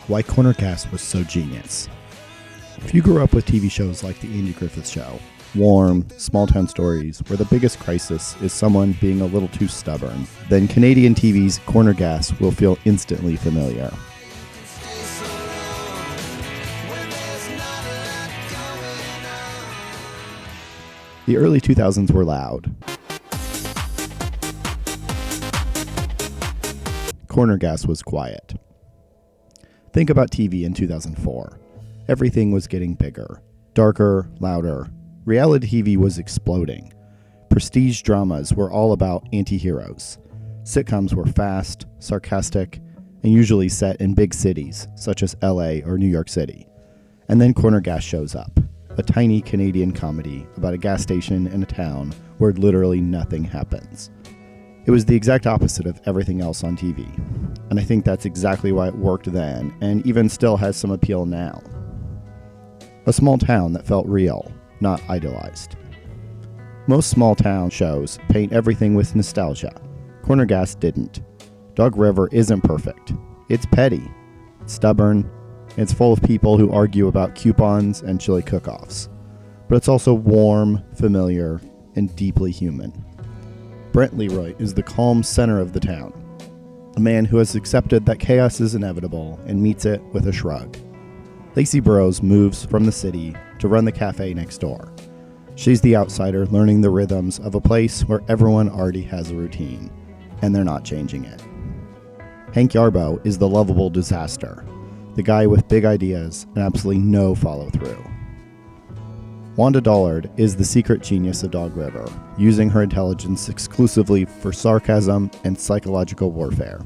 why Corner Gas was so genius. If you grew up with TV shows like The Andy Griffith Show, warm, small-town stories where the biggest crisis is someone being a little too stubborn, then Canadian TV's Corner Gas will feel instantly familiar. The early 2000s were loud. Corner Gas was quiet. Think about TV in 2004. Everything was getting bigger, darker, louder. Reality TV was exploding. Prestige dramas were all about anti-heroes. Sitcoms were fast, sarcastic, and usually set in big cities, such as LA or New York City. And then Corner Gas shows up, a tiny Canadian comedy about a gas station in a town where literally nothing happens. It was the exact opposite of everything else on TV, and I think that's exactly why it worked then, and even still has some appeal now. A small town that felt real, not idolized. Most small town shows paint everything with nostalgia. Corner Gas didn't. Dog River isn't perfect. It's petty, it's stubborn, and it's full of people who argue about coupons and chili cook-offs. But it's also warm, familiar, and deeply human. Brent Leroy is the calm center of the town, a man who has accepted that chaos is inevitable and meets it with a shrug. Lacey Burrows moves from the city to run the cafe next door. She's the outsider learning the rhythms of a place where everyone already has a routine, and they're not changing it. Hank Yarbo is the lovable disaster, the guy with big ideas and absolutely no follow-through. Wanda Dollard is the secret genius of Dog River, using her intelligence exclusively for sarcasm and psychological warfare.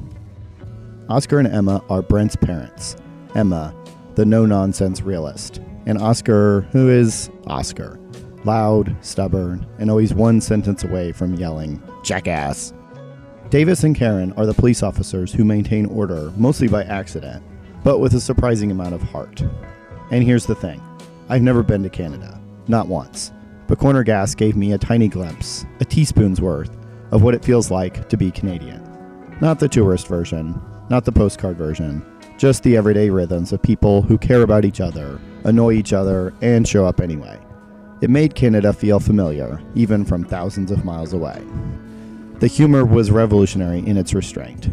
Oscar and Emma are Brent's parents. Emma, the no-nonsense realist, and Oscar, who is Oscar, loud, stubborn, and always one sentence away from yelling, "Jackass!" Davis and Karen are the police officers who maintain order, mostly by accident, but with a surprising amount of heart. And here's the thing, I've never been to Canada, not once, but Corner Gas gave me a tiny glimpse, a teaspoon's worth, of what it feels like to be Canadian. Not the tourist version, not the postcard version, just the everyday rhythms of people who care about each other, annoy each other, and show up anyway. It made Canada feel familiar, even from thousands of miles away. The humor was revolutionary in its restraint.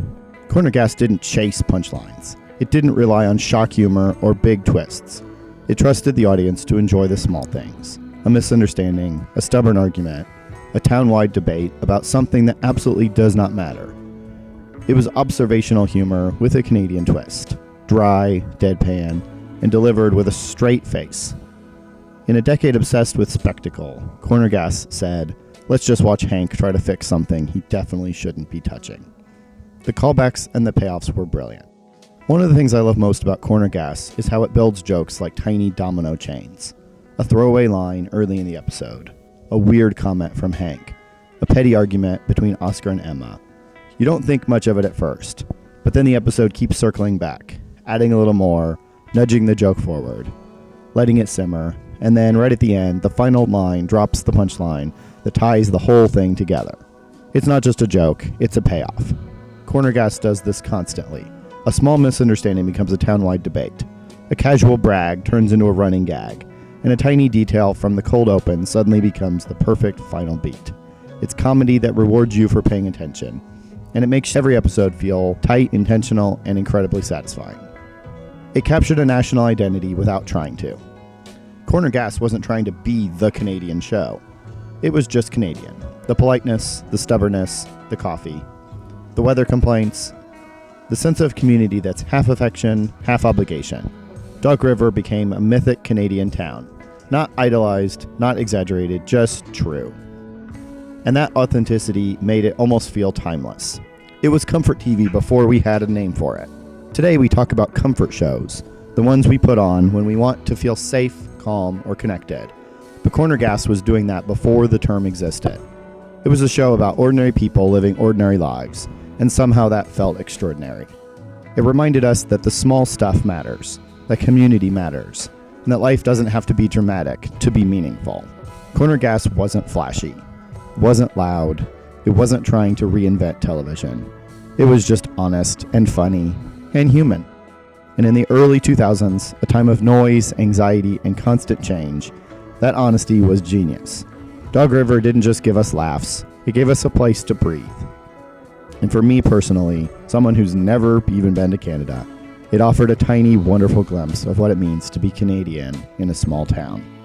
Corner Gas didn't chase punchlines. It didn't rely on shock humor or big twists. It trusted the audience to enjoy the small things. A misunderstanding, a stubborn argument, a town-wide debate about something that absolutely does not matter. It was observational humor with a Canadian twist, dry, deadpan, and delivered with a straight face. In a decade obsessed with spectacle, Corner Gas said, "Let's just watch Hank try to fix something he definitely shouldn't be touching." The callbacks and the payoffs were brilliant. One of the things I love most about Corner Gas is how it builds jokes like tiny domino chains. A throwaway line early in the episode, a weird comment from Hank, a petty argument between Oscar and Emma. You don't think much of it at first, but then the episode keeps circling back, adding a little more, nudging the joke forward, letting it simmer, and then right at the end, the final line drops the punchline that ties the whole thing together. It's not just a joke, it's a payoff. Corner Gas does this constantly. A small misunderstanding becomes a town-wide debate. A casual brag turns into a running gag, and a tiny detail from the cold open suddenly becomes the perfect final beat. It's comedy that rewards you for paying attention, and it makes every episode feel tight, intentional, and incredibly satisfying. It captured a national identity without trying to. Corner Gas wasn't trying to be the Canadian show. It was just Canadian. The politeness, the stubbornness, the coffee, the weather complaints, the sense of community that's half affection, half obligation. Dog River became a mythic Canadian town. Not idolized, not exaggerated, just true. And that authenticity made it almost feel timeless. It was comfort TV before we had a name for it. Today we talk about comfort shows, the ones we put on when we want to feel safe, calm, or connected. But Corner Gas was doing that before the term existed. It was a show about ordinary people living ordinary lives, and somehow that felt extraordinary. It reminded us that the small stuff matters, that community matters, and that life doesn't have to be dramatic to be meaningful. Corner Gas wasn't flashy, wasn't loud, it wasn't trying to reinvent television. It was just honest and funny and human. And in the early 2000s, a time of noise, anxiety, and constant change, that honesty was genius. Dog River didn't just give us laughs, it gave us a place to breathe. And for me personally, someone who's never even been to Canada, it offered a tiny, wonderful glimpse of what it means to be Canadian in a small town.